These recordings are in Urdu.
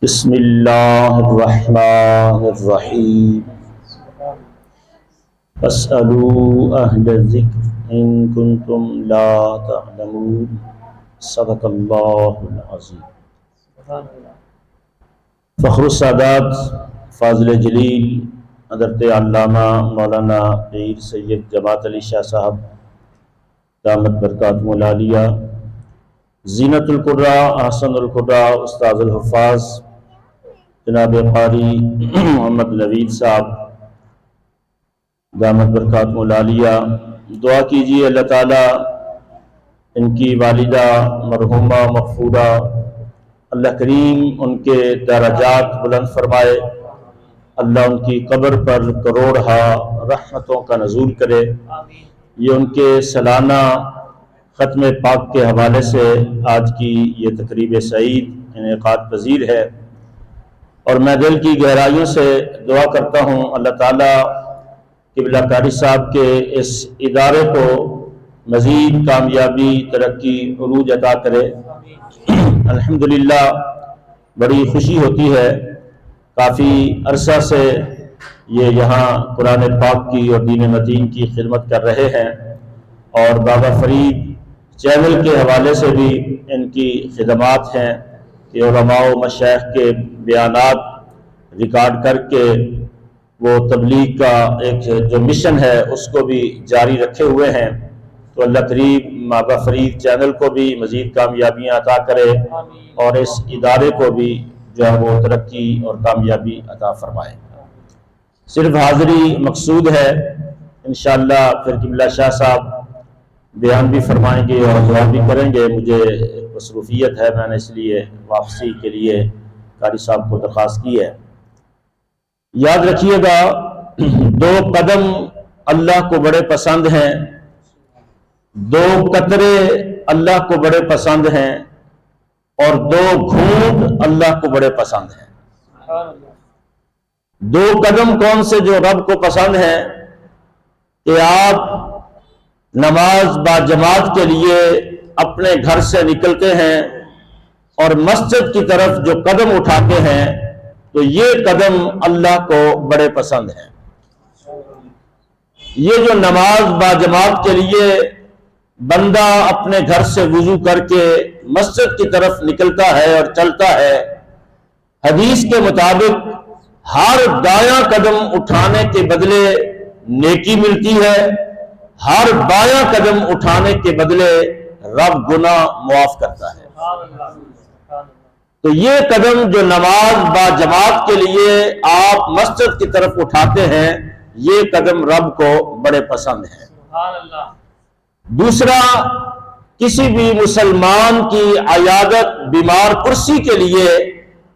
بسم اللہ الرحمن الرحیم فاسألوا اہل الذکر ان کنتم لا تعلمون صدق اللہ العظیم۔ فخر السادات فاضل جلیل حضرت علامہ مولانا پیر سید جماعت علی شاہ صاحب دامت برکاتہم العالیہ، زینت القرا احسن القرا استاذ الحفاظ جناب قاری محمد نوید صاحب دامت برکاتہم العالیہ، دعا کیجیے اللہ تعالیٰ ان کی والدہ مرحومہ مغفورہ، اللہ کریم ان کے درجات بلند فرمائے، اللہ ان کی قبر پر کروڑہا رحمتوں کا نزول کرے۔ یہ ان کے سالانہ ختم پاک کے حوالے سے آج کی یہ تقریب سعید انعقاد پذیر ہے، اور میں دل کی گہرائیوں سے دعا کرتا ہوں اللہ تعالیٰ قبلہ قاری صاحب کے اس ادارے کو مزید کامیابی، ترقی، عروج عطا کرے۔ الحمدللہ بڑی خوشی ہوتی ہے، کافی عرصہ سے یہ یہاں قرآن پاک کی اور دین متین کی خدمت کر رہے ہیں، اور بابا فرید چینل کے حوالے سے بھی ان کی خدمات ہیں کہ علماء و مشائخ کے بیانات ریکارڈ کر کے وہ تبلیغ کا ایک جو مشن ہے اس کو بھی جاری رکھے ہوئے ہیں۔ تو اللہ کریم بابا فرید چینل کو بھی مزید کامیابیاں عطا کرے، اور اس ادارے کو بھی جو ہے وہ ترقی اور کامیابی عطا فرمائے۔ صرف حاضری مقصود ہے، انشاءاللہ پھر قبلہ شاہ صاحب بیان بھی فرمائیں گے اور دعا بھی کریں گے۔ مجھے مصروفیت ہے، میں نے اس لیے واپسی کے لیے قاری صاحب کو درخواست کی ہے۔ یاد رکھیے گا، دو قدم اللہ کو بڑے پسند ہیں، دو قطرے اللہ کو بڑے پسند ہیں، اور دو گھونٹ اللہ کو بڑے پسند ہیں۔ دو قدم کون سے جو رب کو پسند ہیں؟ کہ آپ نماز با جماعت کے لیے اپنے گھر سے نکلتے ہیں اور مسجد کی طرف جو قدم اٹھاتے ہیں، تو یہ قدم اللہ کو بڑے پسند ہیں۔ یہ جو نماز با جماعت کے لیے بندہ اپنے گھر سے وضو کر کے مسجد کی طرف نکلتا ہے اور چلتا ہے، حدیث کے مطابق ہر دایاں قدم اٹھانے کے بدلے نیکی ملتی ہے، ہر بایاں قدم اٹھانے کے بدلے رب گناہ معاف کرتا ہے۔ تو یہ قدم جو نماز با جماعت کے لیے آپ مسجد کی طرف اٹھاتے ہیں، یہ قدم رب کو بڑے پسند ہیں۔ دوسرا، کسی بھی مسلمان کی عیادت، بیمار پرسی کے لیے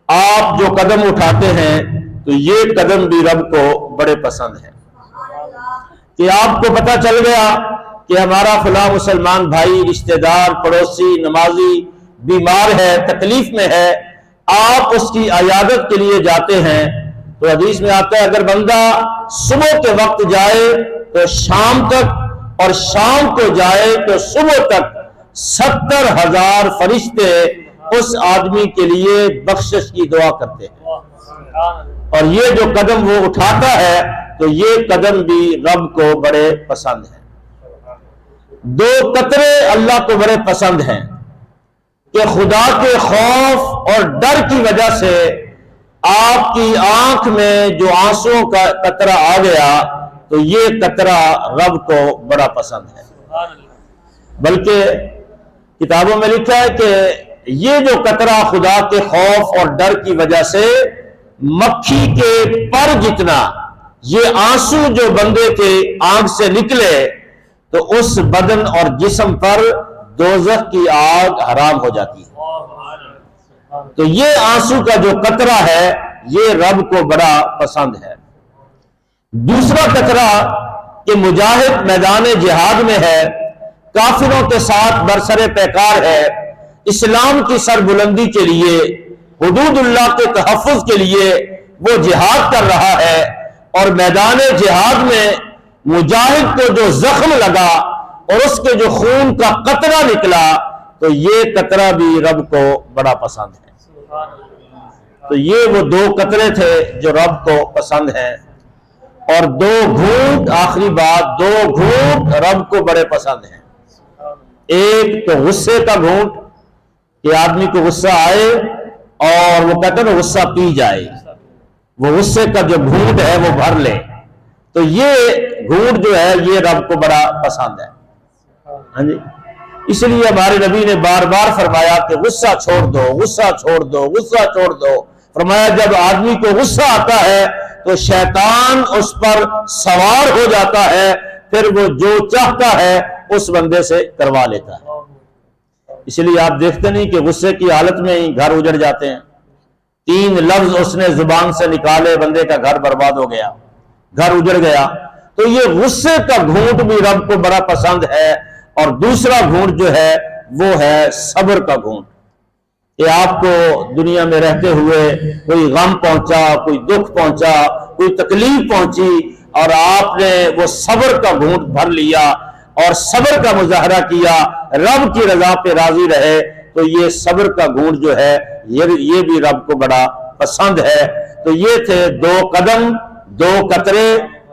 آپ جو قدم اٹھاتے ہیں، تو یہ قدم بھی رب کو بڑے پسند ہیں۔ کہ آپ کو پتہ چل گیا کہ ہمارا فلاں مسلمان بھائی، رشتہ دار، پڑوسی، نمازی بیمار ہے، تکلیف میں ہے، آپ اس کی عیادت کے لیے جاتے ہیں، تو حدیث میں آتا ہے اگر بندہ صبح کے وقت جائے تو شام تک، اور شام کو جائے تو صبح تک 70,000 فرشتے اس آدمی کے لیے بخشش کی دعا کرتے ہیں۔ اور یہ جو قدم وہ اٹھاتا ہے، تو یہ قدم بھی رب کو بڑے پسند ہیں۔ دو قطرے اللہ کو بڑے پسند ہیں کہ خدا کے خوف اور ڈر کی وجہ سے آپ کی آنکھ میں جو آنسوؤں کا قطرہ آ گیا، تو یہ قطرہ رب کو بڑا پسند ہے۔ بلکہ کتابوں میں لکھا ہے کہ یہ جو قطرہ خدا کے خوف اور ڈر کی وجہ سے مکھی کے پر جتنا یہ آنسو جو بندے کے آنکھ سے نکلے، تو اس بدن اور جسم پر دوزخ کی آگ حرام ہو جاتی ہے۔ تو یہ آنسو کا جو قطرہ ہے، یہ رب کو بڑا پسند ہے۔ دوسرا قطرہ کہ مجاہد میدان جہاد میں ہے، کافروں کے ساتھ برسر پیکار ہے، اسلام کی سربلندی کے لیے، حدود اللہ کے تحفظ کے لیے وہ جہاد کر رہا ہے، اور میدان جہاد میں مجاہد کو جو زخم لگا اور اس کے جو خون کا قطرہ نکلا، تو یہ قطرہ بھی رب کو بڑا پسند ہے۔ تو یہ وہ 2 قطرے تھے جو رب کو پسند ہیں، اور 2 گھونٹ، آخری بات، 2 گھونٹ رب کو بڑے پسند ہیں۔ ایک تو غصے کا گھونٹ کہ آدمی کو غصہ آئے اور وہ کہتے ہیں غصہ پی جائے، وہ غصے کا جو گھونٹ ہے وہ بھر لے، تو یہ گھونٹ جو ہے یہ رب کو بڑا پسند ہے۔ ہاں جی، اس لیے ہمارے نبی نے بار بار فرمایا کہ غصہ چھوڑ دو، غصہ چھوڑ دو، غصہ چھوڑ دو۔ فرمایا جب آدمی کو غصہ آتا ہے تو شیطان اس پر سوار ہو جاتا ہے، پھر وہ جو چاہتا ہے اس بندے سے کروا لیتا ہے۔ اس لیے آپ دیکھتے نہیں کہ غصے کی حالت میں ہی گھر اجڑ جاتے ہیں، 3 لفظ اس نے زبان سے نکالے، بندے کا گھر برباد ہو گیا، گھر اجڑ گیا۔ تو یہ غصے کا گھونٹ بھی رب کو بڑا پسند ہے۔ اور دوسرا گھونٹ جو ہے وہ ہے صبر کا گھونٹ، کہ آپ کو دنیا میں رہتے ہوئے کوئی غم پہنچا، کوئی دکھ پہنچا، کوئی تکلیف پہنچی، اور آپ نے وہ صبر کا گھونٹ بھر لیا اور صبر کا مظاہرہ کیا، رب کی رضا پہ راضی رہے، تو یہ صبر کا گھونٹ جو ہے یہ بھی رب کو بڑا پسند ہے۔ تو یہ تھے 2 قدم، 2 قطرے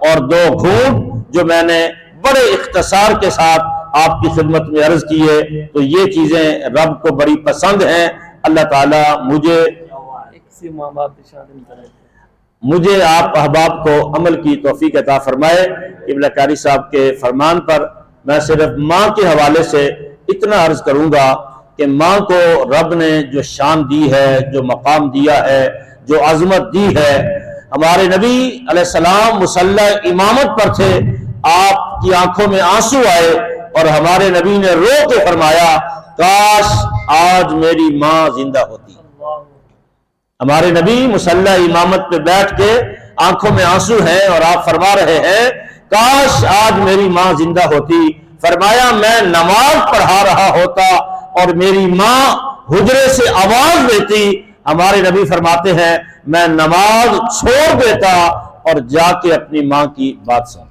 اور 2 گھونٹ جو میں نے بڑے اختصار کے ساتھ آپ کی خدمت میں عرض کیے۔ تو یہ چیزیں رب کو بڑی پسند ہیں۔ اللہ تعالیٰ مجھے آپ احباب کو عمل کی توفیق عطا فرمائے۔ قبلہ قاری صاحب کے فرمان پر میں صرف ماں کے حوالے سے اتنا عرض کروں گا کہ ماں کو رب نے جو شان دی ہے، جو مقام دیا ہے، جو عظمت دی ہے، ہمارے نبی علیہ السلام مصلی امامت پر تھے، آپ کی آنکھوں میں آنسو آئے اور ہمارے نبی نے رو کے فرمایا کاش آج میری ماں زندہ ہوتی۔ ہمارے نبی مصلی امامت پہ بیٹھ کے آنکھوں میں آنسو ہیں اور آپ فرما رہے ہیں کاش آج میری ماں زندہ ہوتی۔ فرمایا میں نماز پڑھا رہا ہوتا اور میری ماں حجرے سے آواز دیتی، ہمارے نبی فرماتے ہیں میں نماز چھوڑ دیتا اور جا کے اپنی ماں کی بات سنتا۔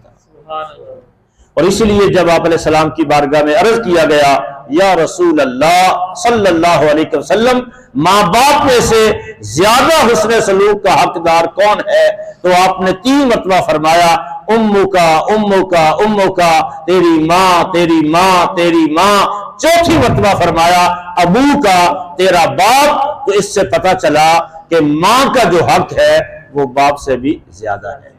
اور اس لیے جب آپ علیہ السلام کی بارگاہ میں عرض کیا گیا یا رسول اللہ صلی اللہ علیہ وسلم، ماں باپ میں سے زیادہ حسن سلوک کا حقدار کون ہے، تو آپ نے 3 مرتبہ فرمایا امو کا امو کا امو کا، تیری ماں تیری ماں تیری ماں، 4تھی مرتبہ فرمایا ابو کا، تیرا باپ۔ تو اس سے پتہ چلا کہ ماں کا جو حق ہے وہ باپ سے بھی زیادہ ہے۔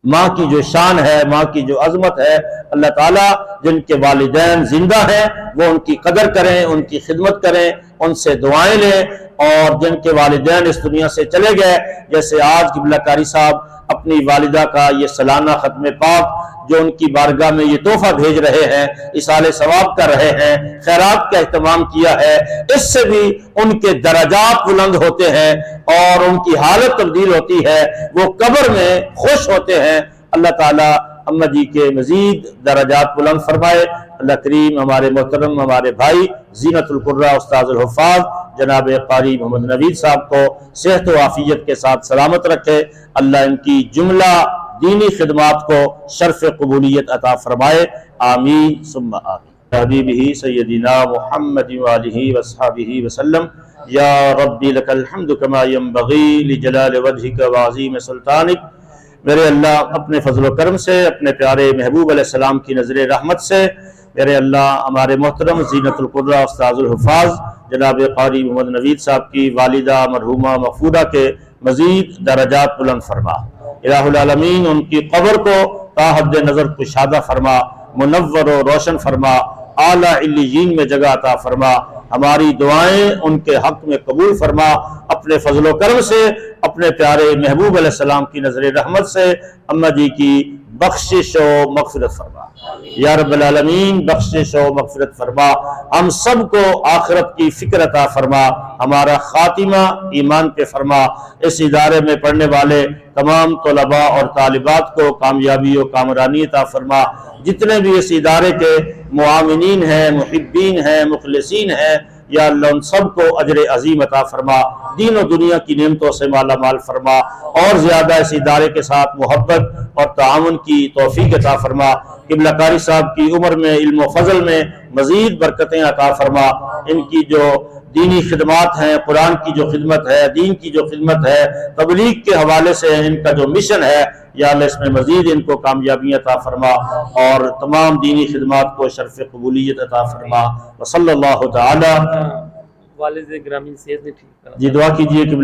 ماں کی جو شان ہے، ماں کی جو عظمت ہے، اللہ تعالیٰ جن کے والدین زندہ ہیں وہ ان کی قدر کریں، ان کی خدمت کریں، ان سے دعائیں لیں، اور جن کے والدین اس دنیا سے چلے گئے، جیسے آج قبلہ قاری صاحب اپنی والدہ کا یہ سالانہ ختم پاک جو ان کی بارگاہ میں یہ تحفہ بھیج رہے ہیں، اصالہ ثواب کر رہے ہیں، خیرات کا اہتمام کیا ہے، اس سے بھی ان کے درجات بلند ہوتے ہیں اور ان کی حالت تبدیل ہوتی ہے، وہ قبر میں خوش ہوتے ہیں۔ اللہ تعالیٰ اماں جی کے مزید درجات بلند فرمائے۔ اللہ کریم ہمارے محترم ہمارے بھائی زینت القرہ استاذ الحفاظ جناب قاری محمد نوید صاحب کو صحت و عافیت کے ساتھ سلامت رکھے۔ اللہ ان کی جملہ دینی خدمات کو شرف قبولیت عطا فرمائے، آمین ثم آمین۔ حبیبہ سیدنا محمد وآلہ وصحبہ وسلم۔ یا ربی لک الحمد کما ینبغی لجلال وجہک وعظیم سلطانک۔ میرے اللہ اپنے فضل و کرم سے، اپنے پیارے محبوب علیہ السلام کی نظر رحمت سے، میرے اللہ ہمارے محترم زینت القرہ استاذ الحفاظ جناب قاری محمد نوید صاحب کی والدہ مرحومہ مغفورہ کے مزید درجات بلند فرما۔ الہ العالمین ان کی قبر کو تا حد نظر کشادہ فرما، منور و روشن فرما، اعلیٰ علیین میں جگہ عطا فرما۔ ہماری دعائیں ان کے حق میں قبول فرما، اپنے فضل و کرم سے، اپنے پیارے محبوب علیہ السلام کی نظر رحمت سے اماں جی کی بخشش و مغفرت فرما۔ یا رب العالمین بخشش و مغفرت فرما، ہم سب کو آخرت کی فکر عطا فرما، ہمارا خاتمہ ایمان پہ فرما۔ اس ادارے میں پڑھنے والے تمام طلباء اور طالبات کو کامیابی و کامرانی عطا فرما۔ جتنے بھی اس ادارے کے معاونین ہیں، محبین ہیں، مخلصین ہیں، یا اللہ ان سب کو اجر عظیم عطا فرما، دین و دنیا کی نعمتوں سے مالا مال فرما، اور زیادہ اس ادارے کے ساتھ محبت اور تعاون کی توفیق عطا فرما۔ قبلہ قاری صاحب کی عمر میں، علم و فضل میں مزید برکتیں عطا فرما۔ ان کی جو دینی خدمات ہیں، قرآن کی جو خدمت ہے، دین کی جو خدمت ہے، تبلیغ کے حوالے سے ان کا جو مشن ہے، یا اللہ اس میں مزید ان کو کامیابی عطا فرما اور تمام دینی خدمات کو شرف قبولیت عطا فرما۔ وصلی اللہ تعالی۔ والد گرامی صحت نے ٹھیک کرا۔ جی دعا کیجئے کہ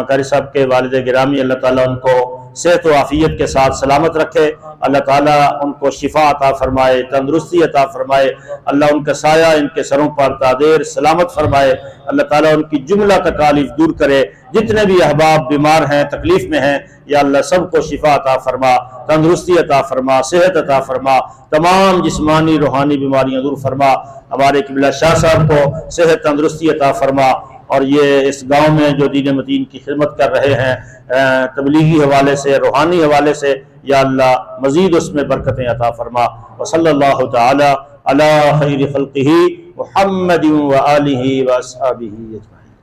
قاری صاحب کے والد گرامی اللہ تعالیٰ ان کو صحت و عافیت کے ساتھ سلامت رکھے، اللہ تعالیٰ ان کو شفا عطا فرمائے، تندرستی عطا فرمائے، اللہ ان کا سایہ ان کے سروں پر دادیر سلامت فرمائے، اللہ تعالیٰ ان کی جملہ تکالیف دور کرے، جتنے بھی احباب بیمار ہیں، تکلیف میں ہیں، یا اللہ سب کو شفا عطا فرما، تندرستی عطا فرما، صحت عطا فرما، تمام جسمانی روحانی بیماریاں دور فرما، ہمارے قبلہ شاہ صاحب کو صحت تندرستی عطا فرما، اور یہ اس گاؤں میں جو دین متین کی خدمت کر رہے ہیں تبلیغی حوالے سے، روحانی حوالے سے، یا اللہ مزید اس میں برکتیں عطا فرما۔ وصلی اللہ تعالی علی خیر خلقہ محمد وآلہ واصحابہ اجمعین۔